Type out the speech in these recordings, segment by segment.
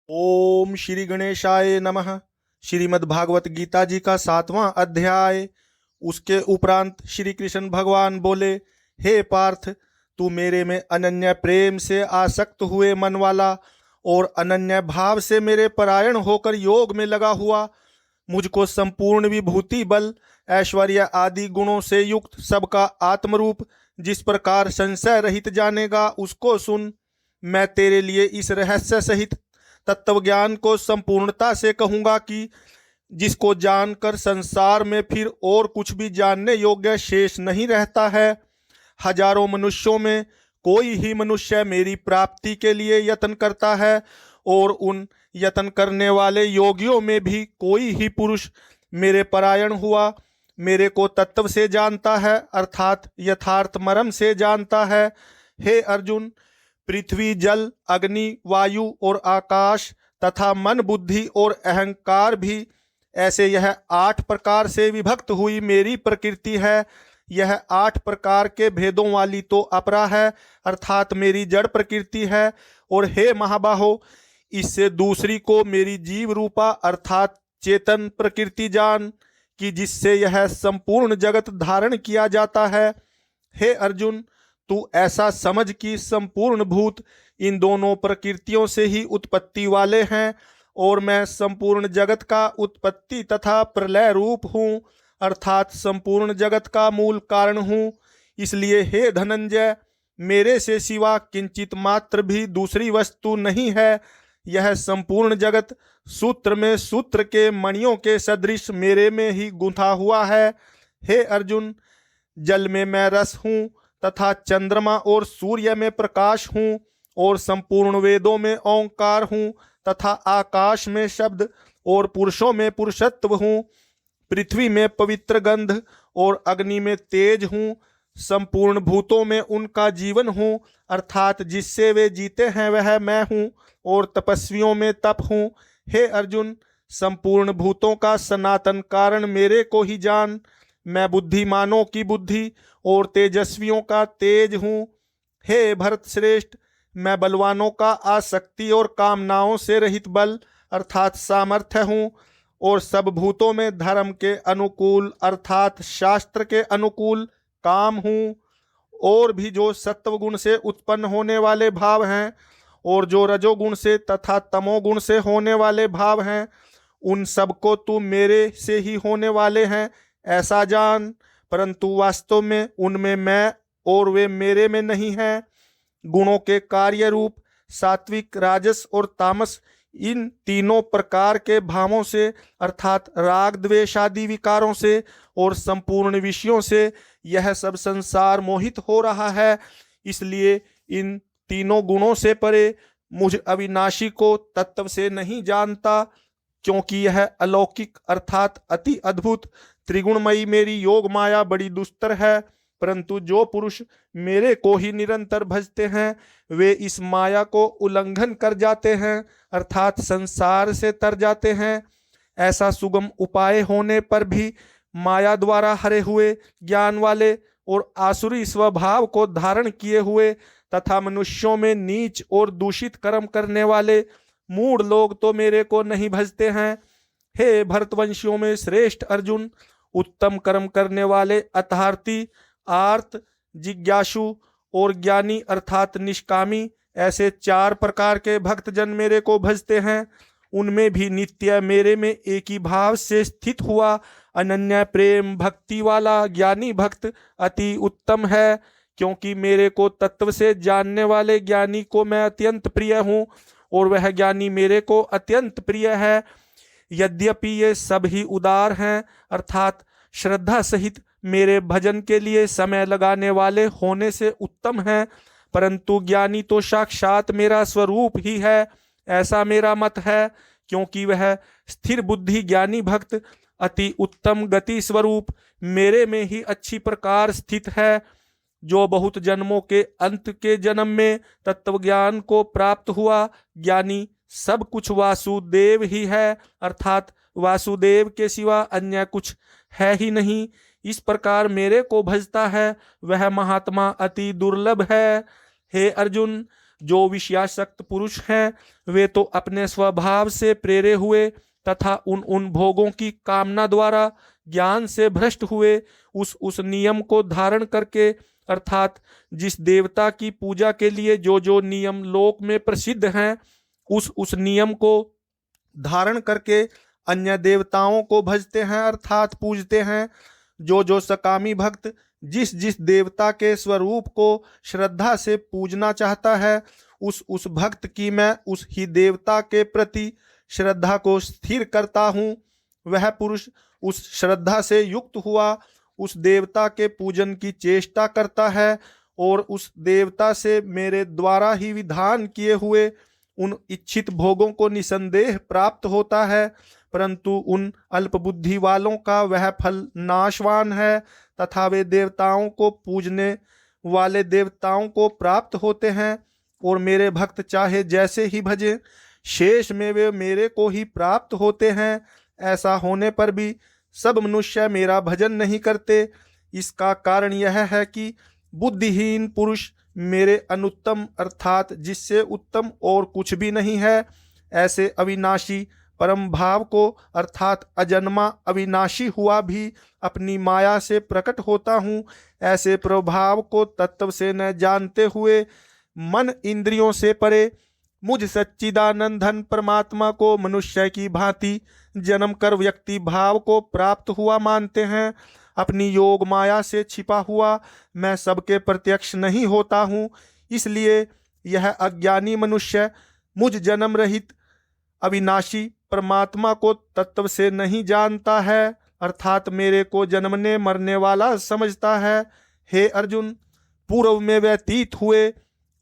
ओम श्री गणेशाय नमः। श्रीमद् भागवत गीता जी का 7वां अध्याय। उसके उपरांत श्री कृष्ण भगवान बोले, हे पार्थ, तू मेरे में अनन्य प्रेम से आसक्त हुए मन वाला और अनन्य भाव से मेरे परायण होकर योग में लगा हुआ, मुझको संपूर्ण विभूति बल ऐश्वर्य आदि गुणों से युक्त सबका आत्मरूप जिस प्रकार संशय रहित जानेगा उसको सुन। मैं तेरे लिए इस रहस्य सहित तत्व ज्ञान को संपूर्णता से कहूंगा कि जिसको जानकर संसार में फिर और कुछ भी जानने योग्य शेष नहीं रहता है। हजारों मनुष्यों में कोई ही मनुष्य मेरी प्राप्ति के लिए यत्न करता है और उन यत्न करने वाले योगियों में भी कोई ही पुरुष मेरे परायण हुआ मेरे को तत्व से जानता है, अर्थात यथार्थ मर्म से जानता है। हे अर्जुन, पृथ्वी, जल, अग्नि, वायु और आकाश तथा मन, बुद्धि और अहंकार भी ऐसे यह 8 प्रकार से विभक्त हुई मेरी प्रकृति है। यह 8 प्रकार के भेदों वाली तो अपरा है, अर्थात मेरी जड़ प्रकृति है। और हे महाबाहो, इससे दूसरी को मेरी जीव रूपा अर्थात चेतन प्रकृति जान कि जिससे यह संपूर्ण जगत धारण किया जाता है। हे अर्जुन, तू ऐसा समझ कि संपूर्ण भूत इन दोनों प्रकृतियों से ही उत्पत्ति वाले हैं और मैं संपूर्ण जगत का उत्पत्ति तथा प्रलय रूप हूँ, अर्थात संपूर्ण जगत का मूल कारण हूँ। इसलिए हे धनंजय, मेरे से सिवा किंचित मात्र भी दूसरी वस्तु नहीं है। यह संपूर्ण जगत सूत्र में सूत्र के मणियों के सदृश मेरे में ही गुंथा हुआ है। हे अर्जुन, जल में मैं रस हूँ तथा चंद्रमा और सूर्य में प्रकाश हूँ और संपूर्ण वेदों में ओंकार हूँ तथा आकाश में शब्द और पुरुषों में पुरुषत्व हूँ। पृथ्वी में पवित्र गंध और अग्नि में तेज हूँ। संपूर्ण भूतों में उनका जीवन हूँ, अर्थात जिससे वे जीते हैं वह मैं हूँ और तपस्वियों में तप हूँ। हे अर्जुन, संपूर्ण भूतों का सनातन कारण मेरे को ही जान। मैं बुद्धिमानों की बुद्धि और तेजस्वियों का तेज हूँ। हे भरत श्रेष्ठ, मैं बलवानों का आसक्ति और कामनाओं से रहित बल अर्थात सामर्थ्य हूँ और सब भूतों में धर्म के अनुकूल अर्थात शास्त्र के अनुकूल काम हूँ। और भी जो सत्वगुण से उत्पन्न होने वाले भाव हैं और जो रजोगुण से तथा तमोगुण से होने वाले भाव हैं, उन सबको तू मेरे से ही होने वाले हैं ऐसा जान, परंतु वास्तव में उनमें मैं और वे मेरे में नहीं हैं। गुणों के कार्य रूप सात्विक, राजस और तामस, इन तीनों प्रकार के भावों से अर्थात राग द्वेष आदि विकारों से और संपूर्ण विषयों से यह सब संसार मोहित हो रहा है। इसलिए इन तीनों गुणों से परे मुझ अविनाशी को तत्व से नहीं जानता, क्योंकि यह अलौकिक अर्थात अति अद्भुत त्रिगुणमयी मेरी योग माया बड़ी दुस्तर है। परंतु जो पुरुष मेरे को ही निरंतर भजते हैं वे इस माया को उल्लंघन कर जाते हैं, अर्थात संसार से तर जाते हैं। ऐसा सुगम उपाय होने पर भी माया द्वारा हरे हुए ज्ञान वाले और आसुरी स्वभाव को धारण किए हुए तथा मनुष्यों में नीच और दूषित कर्म करने वाले मूढ़ लोग तो मेरे को नहीं भजते हैं। हे भरतवंशियों में श्रेष्ठ अर्जुन, उत्तम कर्म करने वाले अर्थार्थी, आर्त, जिज्ञासु और ज्ञानी अर्थात निष्कामी, ऐसे 4 प्रकार के भक्तजन मेरे को भजते हैं। उनमें भी नित्य मेरे में एक ही भाव से स्थित हुआ अनन्य प्रेम भक्ति वाला ज्ञानी भक्त अति उत्तम है, क्योंकि मेरे को तत्व से जानने वाले ज्ञानी को मैं अत्यंत प्रिय हूँ और वह ज्ञानी मेरे को अत्यंत प्रिय है। यद्यपि ये सब ही उदार हैं अर्थात श्रद्धा सहित मेरे भजन के लिए समय लगाने वाले होने से उत्तम हैं, परंतु ज्ञानी तो साक्षात मेरा स्वरूप ही है ऐसा मेरा मत है, क्योंकि वह स्थिर बुद्धि ज्ञानी भक्त अति उत्तम गति स्वरूप मेरे में ही अच्छी प्रकार स्थित है। जो बहुत जन्मों के अंत के जन्म में तत्व ज्ञान को प्राप्त हुआ ज्ञानी सब कुछ वासुदेव ही है, अर्थात वासुदेव के सिवा अन्य कुछ है ही नहीं। इस प्रकार मेरे को भजता है वह महात्मा अति दुर्लभ है। हे अर्जुन, जो विषयासक्त पुरुष हैं वे तो अपने स्वभाव से प्रेरे हुए तथा उन भोगों की कामना द्वारा ज्ञान से भ्रष्ट हुए उस नियम को धारण करके, अर्थात जिस देवता की पूजा के लिए जो नियम लोक में प्रसिद्ध हैं, उस नियम को धारण करके अन्य देवताओं को भजते हैं अर्थात पूजते हैं। जो सकामी भक्त जिस देवता के स्वरूप को श्रद्धा से पूजना चाहता है, उस भक्त की मैं उस ही देवता के प्रति श्रद्धा को स्थिर करता हूँ। वह पुरुष उस श्रद्धा से युक्त हुआ उस देवता के पूजन की चेष्टा करता है और उस देवता से मेरे द्वारा ही विधान किए हुए उन इच्छित भोगों को निसंदेह प्राप्त होता है, परंतु उन अल्पबुद्धि वालों का वह फल नाशवान है तथा वे देवताओं को पूजने वाले देवताओं को प्राप्त होते हैं और मेरे भक्त चाहे जैसे ही भजें शेष में वे मेरे को ही प्राप्त होते हैं। ऐसा होने पर भी सब मनुष्य मेरा भजन नहीं करते। इसका कारण यह है कि बुद्धिहीन पुरुष मेरे अनुत्तम अर्थात जिससे उत्तम और कुछ भी नहीं है ऐसे अविनाशी परम भाव को अर्थात अजन्मा अविनाशी हुआ भी अपनी माया से प्रकट होता हूँ। ऐसे प्रभाव को तत्व से न जानते हुए मन इंद्रियों से परे मुझ सच्चिदानंदन परमात्मा को मनुष्य की भांति जन्म कर व्यक्ति भाव को प्राप्त हुआ मानते हैं। अपनी योग माया से छिपा हुआ मैं सबके प्रत्यक्ष नहीं होता हूँ, इसलिए यह अज्ञानी मनुष्य मुझ जन्म रहित अविनाशी परमात्मा को तत्व से नहीं जानता है अर्थात मेरे को जन्मने मरने वाला समझता है। हे अर्जुन, पूर्व में व्यतीत हुए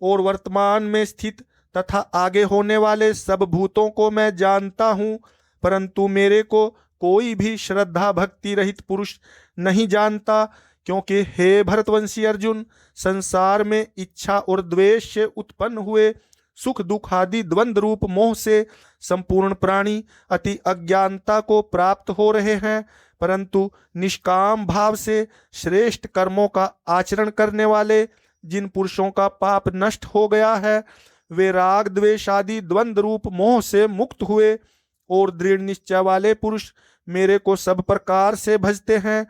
और वर्तमान में स्थित तथा आगे होने वाले सब भूतों को मैं जानता हूँ, परंतु मेरे को कोई भी श्रद्धा भक्ति रहित पुरुष नहीं जानता, क्योंकि हे भरतवंशी अर्जुन, संसार में इच्छा और द्वेष से उत्पन्न हुए सुख दुख आदि द्वंद्व रूप मोह से संपूर्ण प्राणी अति अज्ञानता को प्राप्त हो रहे हैं, परंतु निष्काम भाव से श्रेष्ठ कर्मों का आचरण करने वाले जिन पुरुषों का पाप नष्ट हो गया है वे राग द्वेष आदि द्वंद्व रूप मोह से मुक्त हुए और दृढ़ निश्चय वाले पुरुष मेरे को सब प्रकार से भजते हैं।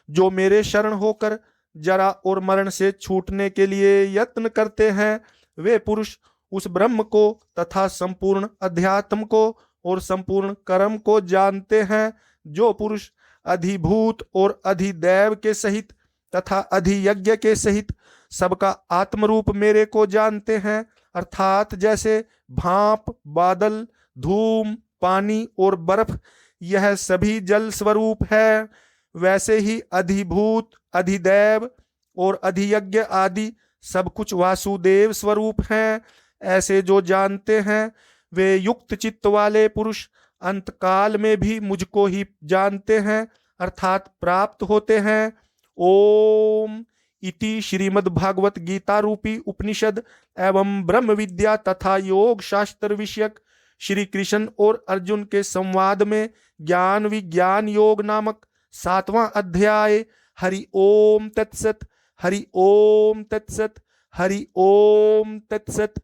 जो मेरे शरण होकर जरा और मरण से छूटने के लिए यत्न करते हैं वे पुरुष उस ब्रह्म को तथा संपूर्ण अध्यात्म को और संपूर्ण कर्म को जानते हैं। जो पुरुष अधिभूत और अधिदैव के सहित तथा अधियज्ञ के सहित सबका आत्मरूप मेरे को जानते हैं अर्थात जैसे भाप बादल धूम पानी और बर्फ यह सभी जल स्वरूप है, वैसे ही अधिभूत अधिदैव और अधियज्ञ आदि सब कुछ वासुदेव स्वरूप हैं। ऐसे जो जानते हैं वे युक्त चित्त वाले पुरुष अंतकाल में भी मुझको ही जानते हैं अर्थात प्राप्त होते हैं। ओम इति श्रीमद्भागवत गीता रूपी उपनिषद एवं ब्रह्म विद्या तथा योग शास्त्र विषयक श्री कृष्ण और अर्जुन के संवाद में ज्ञान विज्ञान योग नामक 7वां अध्याय। हरि ओम तत्सत, हरि ओम तत्सत, हरि ओम तत्सत।